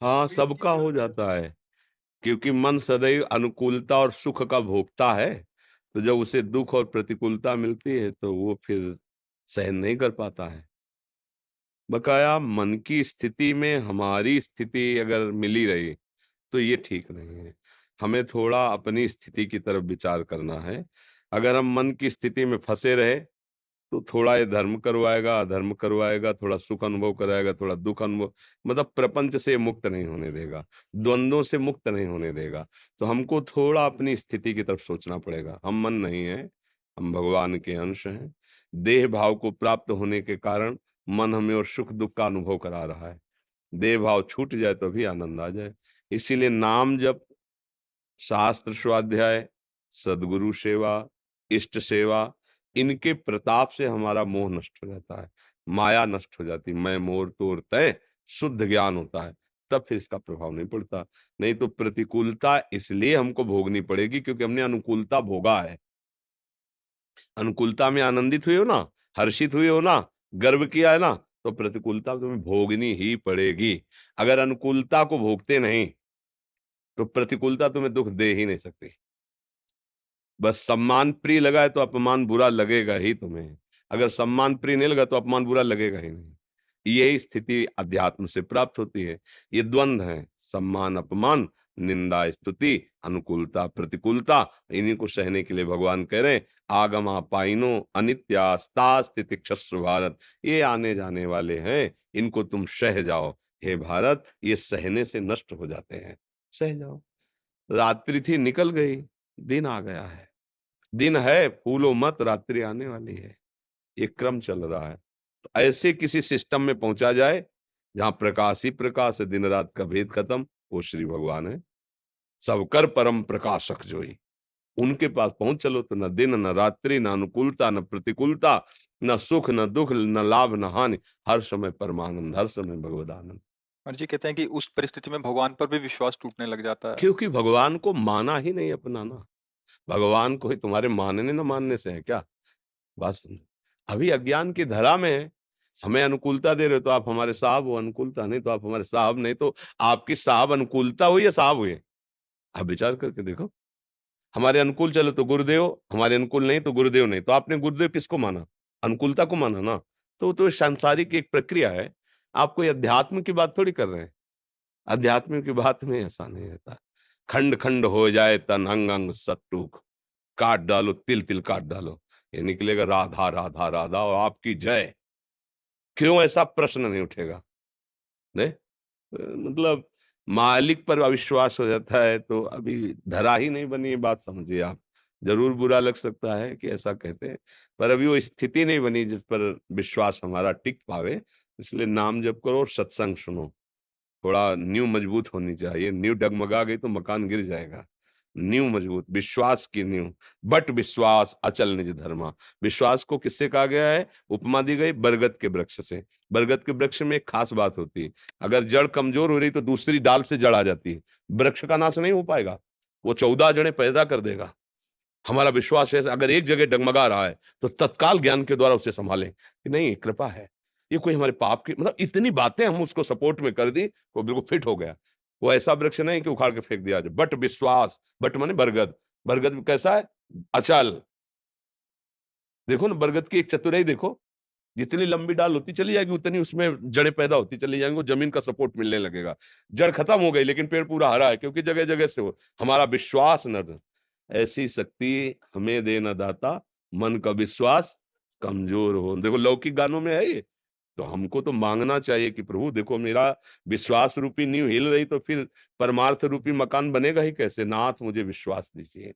हाँ, तो ये चीज़ सबका जो हो है जाता है, क्योंकि मन सदैव अनुकूलता और सुख का भोगता है, तो जब उसे दुःख और प्रतिकूलता मिलती है, तो वो फिर सहन नहीं कर पाता है। बकाया मन की स्थिति में हमारी स्थिति अगर मिली रही, तो ये ठीक नहीं है। हमें थोड़ा अपनी स्थिति की तरफ विचार करना है। अगर हम मन की स्थिति में फँसे रहे, तो थोड़ा ये धर्म करवाएगा, अधर्म करवाएगा, थोड़ा सुख अनुभव कराएगा, थोड़ा दुःख अनुभव मतलब प्रपंच से मुक्त नहीं होने देगा, द्वंद्वों से मुक्त नहीं होने देगा। तो हमको थोड़ा अपनी स्थिति की तरफ सोचना पड़ेगा। हम मन नहीं हैं, हम भगवान के अंश हैं। देह भाव को प्राप्त होने के कारण मन हमें और सुख-दुःख का अनुभव करा रहा है। देह भाव छूट जाए तो भी आनंद आ जाए। इसीलिए नाम जप, शास्त्र स्वाध्याय, सद्गुरु सेवा, इष्ट सेवा, इनके प्रताप से हमारा मोह नष्ट हो जाता है, माया नष्ट हो जाती है। मैं मोर तोर तै, शुद्ध ज्ञान होता है, तब फिर इसका प्रभाव नहीं पड़ता। नहीं तो प्रतिकूलता इसलिए हमको भोगनी पड़ेगी क्योंकि हमने अनुकूलता भोगा है। अनुकूलता में आनंदित हुए हो ना, हर्षित हुए हो ना, गर्व किया है ना, तो प्रतिकूलता तुम्हें भोगनी ही पड़ेगी। अगर अनुकूलता को भोगते नहीं, तो प्रतिकूलता तुम्हें दुःख दे ही नहीं सकती। बस सम्मान प्रिय लगा है तो अपमान बुरा लगेगा ही तुम्हें। अगर सम्मान प्रिय नहीं लगा तो अपमान बुरा लगेगा ही नहीं। यही स्थिति अध्यात्म से प्राप्त होती है। ये द्वंद्व है, सम्मान अपमान, निंदा स्तुति, अनुकूलता प्रतिकूलता, इन्हीं को सहने के लिए भगवान कह रहे हैं आगमा पाइनो अनित्यास्ता तितिक्षस्व भारत। ये आने जाने वाले हैं, इनको तुम सह जाओ। हे भारत, ये सहने से नष्ट हो जाते हैं, सह जाओ। रात्रि थी निकल गई, दिन आ गया है। दिन है, फूलो मत, रात्रि आने वाली है। ये क्रम चल रहा है। तो ऐसे किसी सिस्टम में पहुंचा जाए, जहां प्रकाश ही प्रकाश है, दिन-रात का भेद खत्म, वो श्री भगवान है। सब कर परम प्रकाशक जोई। उनके पास पहुंच चलो तो न दिन, न रात्रि, न अनुकूलता, न प्रतिकूलता, न सुख, न दुःख, न लाभ, न हानि। हर समय परमानंद, हर समय भगवदानंद। और जी कहते हैं कि उस परिस्थिति में भगवान पर भी विश्वास टूटने लग जाता है। क्योंकि भगवान को माना ही नहीं अपनाना। भगवान को ही तुम्हारे मानने न मानने से है क्या? बस अभी अज्ञान की धरा में है, हमें अनुकूलता दे रहे हो तो आप हमारे साहब हो, अनुकूलता नहीं तो आप हमारे साहब नहीं तो आपकी साहब अनुकूलता हुई या साहब हुए? आप विचार करके देखो। हमारे अनुकूल चलो तो गुरुदेव, हमारे अनुकूल नहीं तो गुरुदेव नहीं। तो आपने गुरुदेव किसको माना? अनुकूलता को माना ना। तो वो तो सांसारिक एक प्रक्रिया है। आप कोई अध्यात्म की बात थोड़ी कर रहे हैं। अध्यात्म की बात में ऐसा नहीं रहता। खंड-खंड हो जाए तन अंग-अंग सब टूट, काट डालो, तिल-तिल काट डालो। ये निकलेगा राधा, राधा, राधा और आपकी जय। क्यों ऐसा प्रश्न नहीं उठेगा? नहीं? मतलब मालिक पर अविश्वास हो जाता है तो अभी धरा ही नहीं बनी, ये बात समझिए आप। ज़रूर बुरा लग सकता है कि ऐसा कहते हैं, पर अभी वो स्थिति नहीं बनी जिस पर विश्वास हमारा टिक पावे, इसलिए नाम जप करो और सत्संग सुनो। थोड़ा नींव मजबूत होनी चाहिए, नींव डगमगा गई तो मकान गिर जाएगा। नींव मजबूत, विश्वास की नींव, बट विश्वास अचल निज धर्मा। विश्वास को किससे कहा गया है? उपमा दी गई बरगद के वृक्ष से। बरगद के वृक्ष में एक खास बात होती है, अगर जड़ कमजोर हो रही तो दूसरी डाल से जड़ आ जाती है। वृक्ष का नाश नहीं हो पाएगा, वो 14 जड़ें पैदा कर देगा। हमारा विश्वास है अगर एक जगह डगमगा रहा है, तो तत्काल ज्ञान के द्वारा उसे सँभालें, कि नहीं कृपा है। ये कोई हमारे पाप की मतलब इतनी बातें हम उसको सपोर्ट में कर दी, वो बिल्कुल फिट हो गया। वो ऐसा वृक्ष नहीं कि उखाड़ के फेंक दिया जाए, बट विश्वास, बट माने बरगद। बरगद कैसा है? अचल। देखो ना बरगद की एक चतुराई देखो, जितनी लंबी डाल होती चली जाएगी, उतनी उसमें जड़ें पैदा होती चली जाएँगी, वो ज़मीन का सपोर्ट मिलने लगेगा। जड़ खत्म हो गई लेकिन पेड़ पूरा हरा है क्योंकि जगह-जगह से वो हमारा विश्वास न ऐसी शक्ति हमें दे ना दाता, मन का विश्वास कमज़ोर हो। देखो लौकिक गानों में है ये, तो हमको तो माँगना चाहिए कि प्रभु देखो मेरा विश्वास रूपी नींव हिल रही तो फिर परमार्थ रूपी मकान बनेगा ही कैसे? नाथ मुझे विश्वास दीजिए।